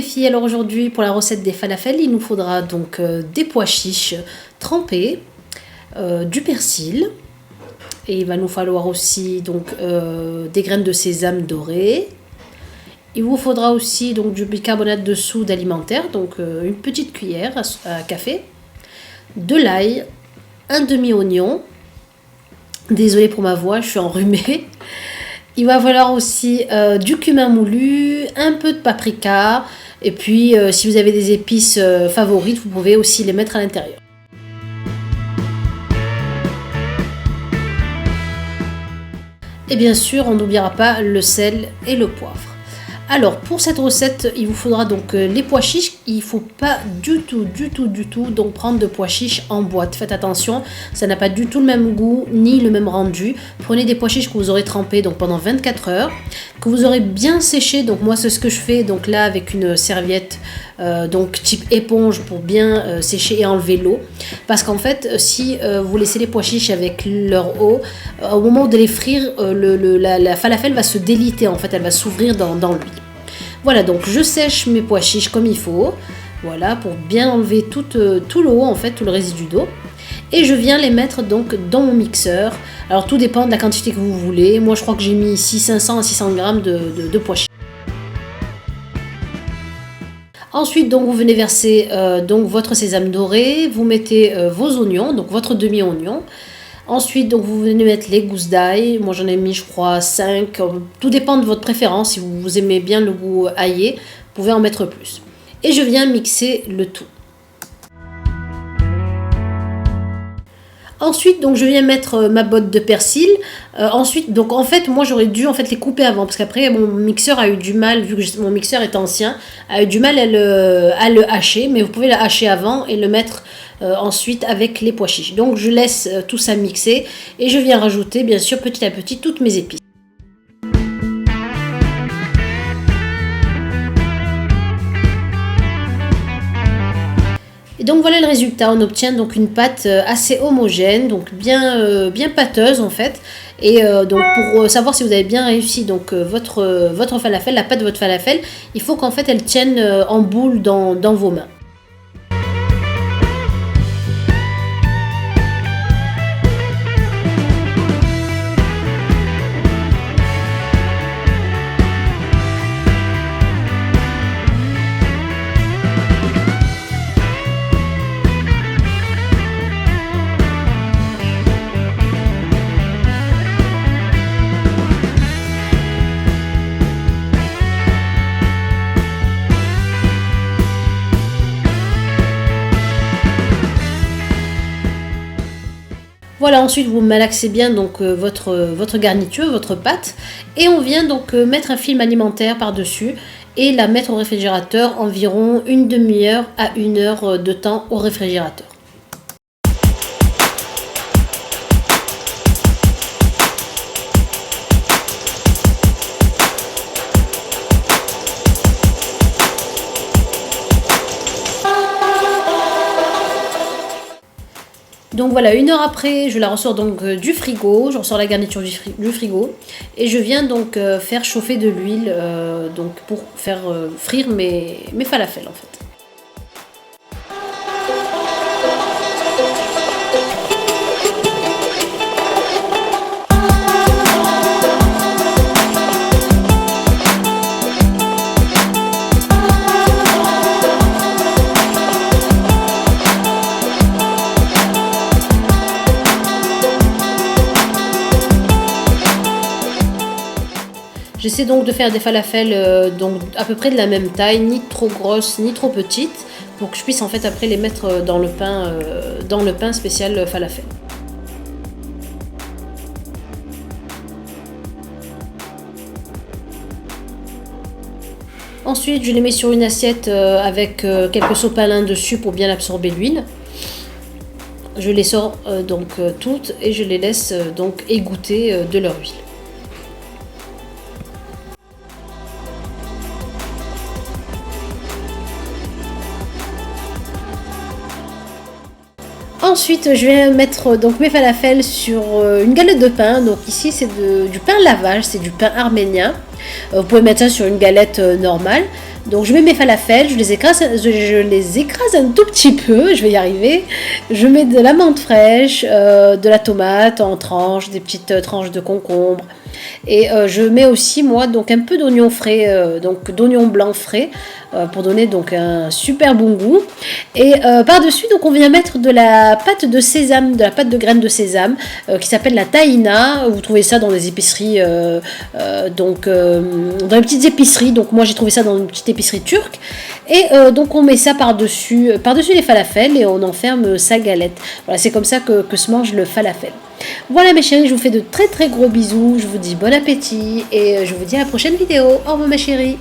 filles, alors aujourd'hui pour la recette des falafels, il nous faudra donc des pois chiches trempés, du persil, et il va nous falloir aussi donc des graines de sésame dorées. Il vous faudra aussi donc du bicarbonate de soude alimentaire, donc une petite cuillère à café, de l'ail, un demi-oignon. Désolée pour ma voix, je suis enrhumée. Il va falloir aussi du cumin moulu, un peu de paprika, et puis si vous avez des épices favorites, vous pouvez aussi les mettre à l'intérieur. Et bien sûr, on n'oubliera pas le sel et le poivre. Alors pour cette recette, il vous faudra donc les pois chiches. Il ne faut pas du tout donc prendre de pois chiches en boîte. Faites attention, ça n'a pas du tout le même goût ni le même rendu. Prenez des pois chiches que vous aurez trempés donc pendant 24 heures, que vous aurez bien séché. Donc moi c'est ce que je fais donc là avec une serviette donc type éponge pour bien sécher et enlever l'eau. Parce qu'en fait si vous laissez les pois chiches avec leur eau, au moment de les frire, la falafel va se déliter en fait, elle va s'ouvrir dans l'huile. Voilà, donc je sèche mes pois chiches comme il faut, voilà, pour bien enlever tout l'eau en fait, tout le résidu d'eau. Et je viens les mettre donc dans mon mixeur. Alors tout dépend de la quantité que vous voulez. Moi je crois que j'ai mis ici 500 à 600 grammes de pois chiches. Ensuite, donc, vous venez verser donc, votre sésame doré, vous mettez vos oignons, donc votre demi-oignon. Ensuite, donc, vous venez mettre les gousses d'ail. Moi, j'en ai mis, je crois, 5. Tout dépend de votre préférence. Si vous aimez bien le goût aillé, vous pouvez en mettre plus. Et je viens mixer le tout. Ensuite, donc, je viens mettre ma botte de persil. Ensuite, donc, en fait, moi, j'aurais dû en fait, les couper avant. Parce qu'après, mon mixeur a eu du mal, vu que mon mixeur est ancien, a eu du mal à le hacher. Mais vous pouvez le hacher avant et le mettre ensuite avec les pois chiches. Donc, je laisse tout ça mixer. Et je viens rajouter, bien sûr, petit à petit, toutes mes épices. Et donc voilà le résultat, on obtient donc une pâte assez homogène, donc bien pâteuse en fait. Et donc pour savoir si vous avez bien réussi donc votre falafel, la pâte de votre falafel, il faut qu'en fait elle tienne en boule dans vos mains. Voilà, ensuite vous malaxez bien donc votre garniture, votre pâte, et on vient donc mettre un film alimentaire par-dessus et la mettre au réfrigérateur environ une demi-heure à 1 heure de temps au réfrigérateur. Donc voilà, 1 heure après, je la ressors donc du frigo, je ressors la garniture du frigo et je viens donc faire chauffer de l'huile donc pour faire frire mes falafels en fait. J'essaie donc de faire des falafels donc à peu près de la même taille, ni trop grosses ni trop petites, pour que je puisse en fait après les mettre dans le pain spécial falafel. Ensuite, je les mets sur une assiette avec quelques sopalins dessus pour bien absorber l'huile. Je les sors donc toutes et je les laisse donc égoutter de leur huile. Ensuite, je vais mettre donc mes falafels sur une galette de pain. Donc ici, c'est du pain lavage, c'est du pain arménien. Vous pouvez mettre ça sur une galette normale. Donc je mets mes falafels, je les écrase un tout petit peu, je vais y arriver. Je mets de la menthe fraîche, de la tomate en tranches, des petites tranches de concombre. Et je mets aussi moi donc un peu d'oignon frais, donc d'oignon blanc frais pour donner donc un super bon goût. Et par-dessus donc on vient mettre de la pâte de sésame, de la pâte de graines de sésame qui s'appelle la tahina. Vous trouvez ça dans les épiceries, dans les petites épiceries. Donc moi j'ai trouvé ça dans une petite épicerie turque. Et donc on met ça par-dessus les falafels et on enferme sa galette. Voilà, c'est comme ça que se mange le falafel. Voilà mes chéris, je vous fais de très très gros bisous, je vous dis bon appétit et je vous dis à la prochaine vidéo. Au revoir mes chéris.